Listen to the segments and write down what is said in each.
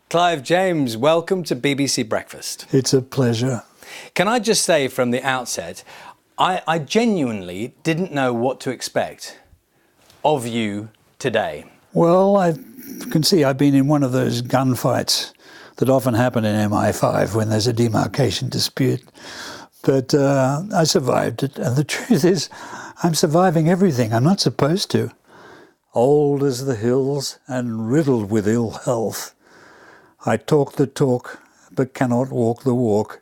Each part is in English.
Clive James, welcome to BBC Breakfast. It's a pleasure. Can I just say from the outset, I genuinely didn't know what to expect of you today. Well, I can see I've been in one of those gunfights that often happen in MI5 when there's a demarcation dispute. But I survived it, and the truth is, I'm surviving everything I'm not supposed to. Old as the hills and riddled with ill health. I talk the talk, but cannot walk the walk,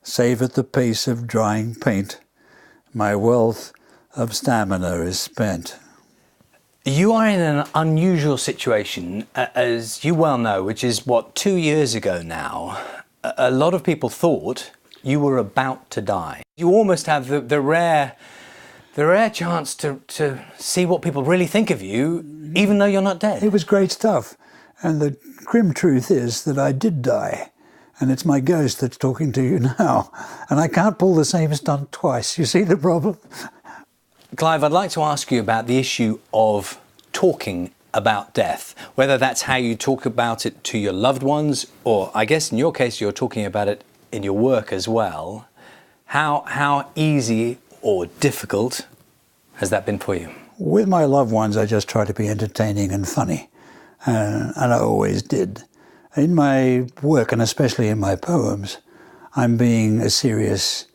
save at the pace of drying paint. My wealth of stamina is spent. You are in an unusual situation, as you well know, which is, 2 years ago now. A lot of people thought you were about to die. You almost have the rare chance to see what people really think of you, even though you're not dead. It was great stuff. And the grim truth is that I did die. And it's my ghost that's talking to you now. And I can't pull the same stunt twice. You see the problem? Clive, I'd like to ask you about the issue of talking about death, whether that's how you talk about it to your loved ones, or I guess in your case you're talking about it in your work as well. How easy or difficult has that been for you? With my loved ones, I just try to be entertaining and funny. And I always did. In my work, and especially in my poems, I'm being as serious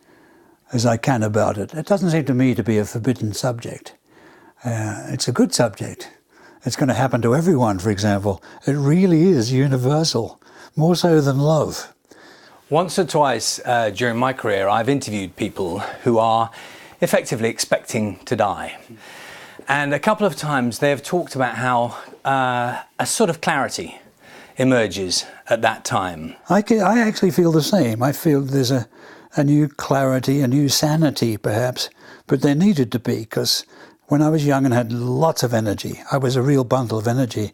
as I can about it. It doesn't seem to me to be a forbidden subject. It's a good subject. It's going to happen to everyone, for example. It really is universal, more so than love. Once or twice during my career, I've interviewed people who are effectively expecting to die. And a couple of times they have talked about how a sort of clarity emerges at that time. I actually feel the same. I feel there's a new clarity, a new sanity perhaps, but there needed to be, because when I was young and had lots of energy, I was a real bundle of energy.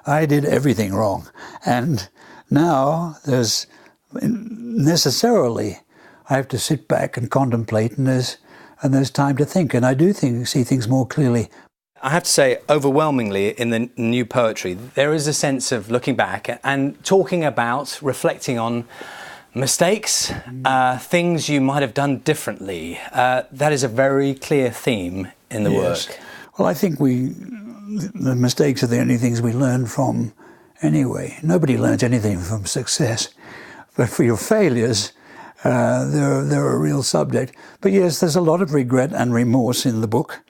I did everything wrong. And now there's necessarily, I have to sit back and contemplate, and there's time to think, and I do see things more clearly. I have to say, overwhelmingly in the new poetry, there is a sense of looking back and talking about, reflecting on mistakes, things you might have done differently. That is a very clear theme in the work. Well, I think the mistakes are the only things we learn from anyway. Nobody learns anything from success. But for your failures, they're a real subject. But yes, there's a lot of regret and remorse in the book.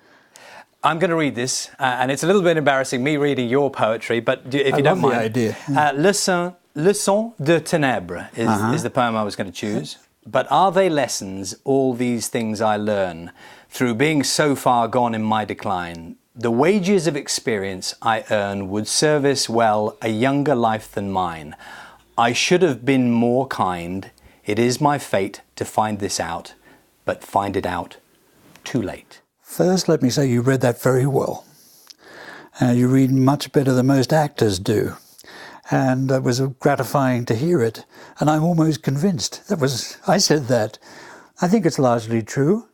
I'm going to read this, and it's a little bit embarrassing, me reading your poetry, but if you don't mind. I love the Leçon idea. de ténèbres is the poem I was going to choose. But are they lessons, all these things I learn, through being so far gone in my decline? The wages of experience I earn would service well a younger life than mine. I should have been more kind. It is my fate to find this out, but find it out too late. First, let me say you read that very well. You read much better than most actors do. And it was gratifying to hear it. And I'm almost convinced. I said that. I think it's largely true.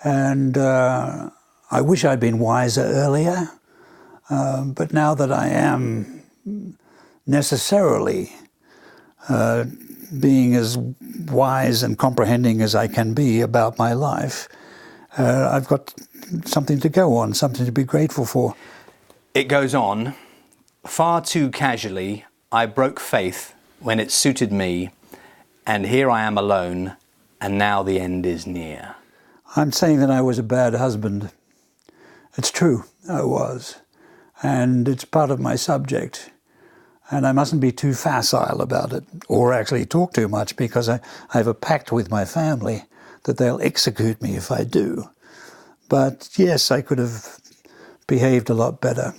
And I wish I'd been wiser earlier. But now that I am necessarily being as wise and comprehending as I can be about my life, I've got something to go on, something to be grateful for. It goes on. Far too casually, I broke faith when it suited me, and here I am alone, and now the end is near. I'm saying that I was a bad husband. It's true, I was. And it's part of my subject. And I mustn't be too facile about it, or actually talk too much, because I have a pact with my family that they'll execute me if I do. But yes, I could have behaved a lot better.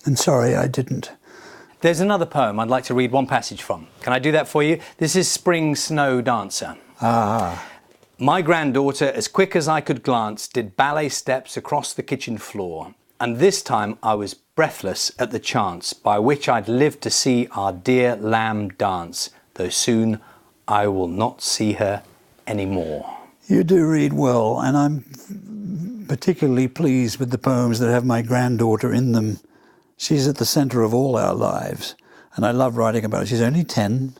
And sorry I didn't. There's another poem I'd like to read one passage from. Can I do that for you? This is Spring Snow Dancer. My granddaughter, as quick as I could glance, did ballet steps across the kitchen floor. And this time I was breathless at the chance by which I'd lived to see our dear lamb dance, though soon I will not see her anymore. You do read well, and I'm particularly pleased with the poems that have my granddaughter in them. She's at the centre of all our lives, and I love writing about her. She's only 10.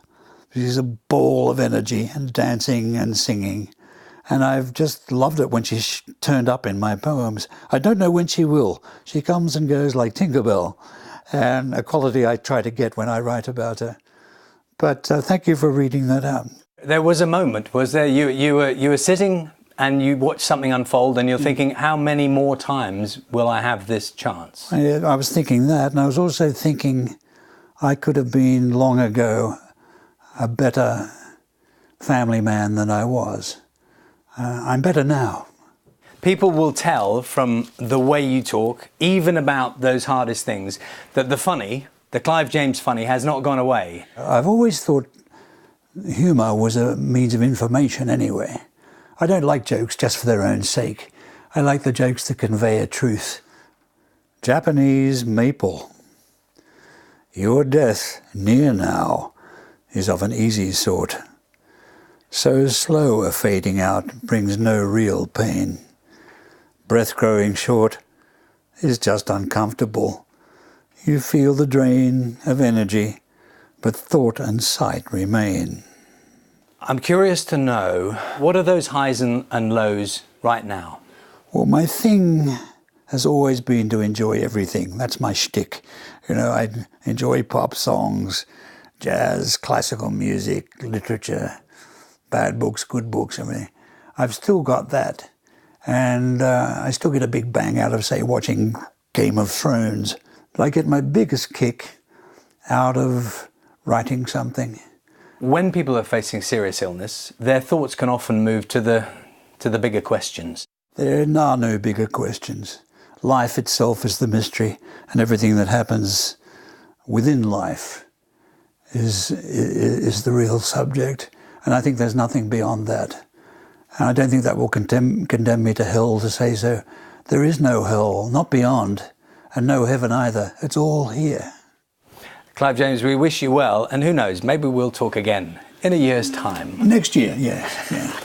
She's a ball of energy and dancing and singing. And I've just loved it when she's turned up in my poems. I don't know when she will. She comes and goes like Tinkerbell, and a quality I try to get when I write about her. But thank you for reading that out. There was a moment, was there? You were sitting and you watched something unfold and you're thinking, how many more times will I have this chance? I was thinking that, and I was also thinking I could have been long ago a better family man than I was. I'm better now. People will tell from the way you talk, even about those hardest things, that the Clive James funny has not gone away. I've always thought humour was a means of information anyway. I don't like jokes just for their own sake. I like the jokes that convey a truth. Japanese maple. Your death, near now, is of an easy sort. So slow a fading out brings no real pain. Breath growing short is just uncomfortable. You feel the drain of energy, but thought and sight remain. I'm curious to know, what are those highs and lows right now? Well, my thing has always been to enjoy everything. That's my shtick. You know, I enjoy pop songs, jazz, classical music, literature, bad books, good books. I mean, I've still got that. And I still get a big bang out of, say, watching Game of Thrones. But I get my biggest kick out of writing something. When people are facing serious illness, their thoughts can often move to the bigger questions. There are no bigger questions. Life itself is the mystery, and everything that happens within life is the real subject. And I think there's nothing beyond that. And I don't think that will condemn me to hell to say so. There is no hell, not beyond, and no heaven either. It's all here. Clive James, we wish you well, and who knows, maybe we'll talk again in a year's time. Next year, yes. Yeah.